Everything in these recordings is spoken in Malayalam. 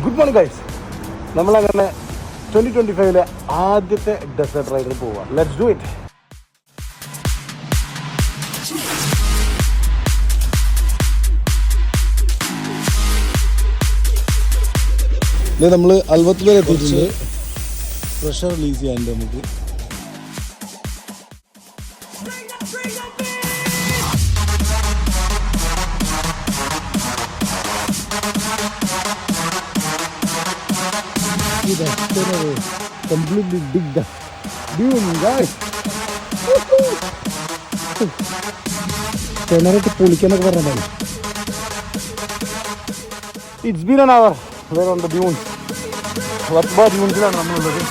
Good morning guys. നമ്മളങ്ങനെ 2025 ആദ്യത്തെ ഡെസേർട്ട് റൈഡിന് പോവാം. Let's do it. നമ്മൾ അൽവത്ത് വരെ എത്തിയിട്ടുണ്ട്. പ്രഷർ റിലീസ് ചെയ്യാനുണ്ട് നമുക്ക്. Completely dig the dune, guys. കിണറിട്ട് പൊളിക്കാനൊക്കെ പറഞ്ഞതാണ്. It's been an hour where on the dunes. Wathba ഡ്യൂൺസിലാണ് നമ്മളുള്ളത്.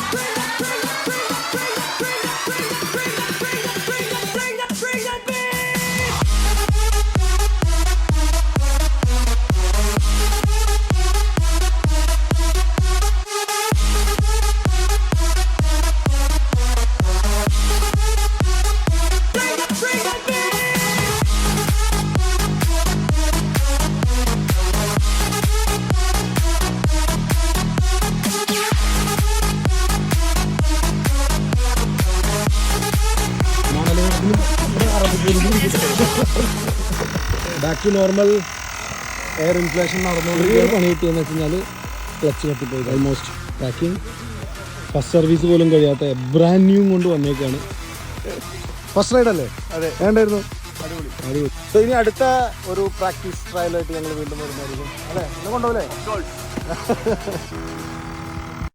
Back to normal air inflation നടന്നുകൊണ്ടിരിക്കുകയാണ്. പണി കിട്ടിയെന്ന് വെച്ച് കഴിഞ്ഞാൽ ക്ലച്ച് കത്തിപ്പോയി. ഓൾമോസ്റ്റ് പാക്കിങ് ഫസ്റ്റ് സർവീസ് പോലും കഴിയാത്ത ബ്രാൻഡ് ന്യൂ കൊണ്ട് വന്നേക്കാണ്. ഫസ്റ്റ് റൈഡ് അല്ലേ? അതെ. വേണ്ടായിരുന്നു. അടിപൊളി. സോ ഇനി അടുത്ത ഒരു പ്രാക്ടീസ് ട്രയലായിട്ട് ഞങ്ങൾ വീണ്ടും വരുന്നതായിരിക്കും. അല്ലേ? കൊണ്ടുപോകല്ലേ?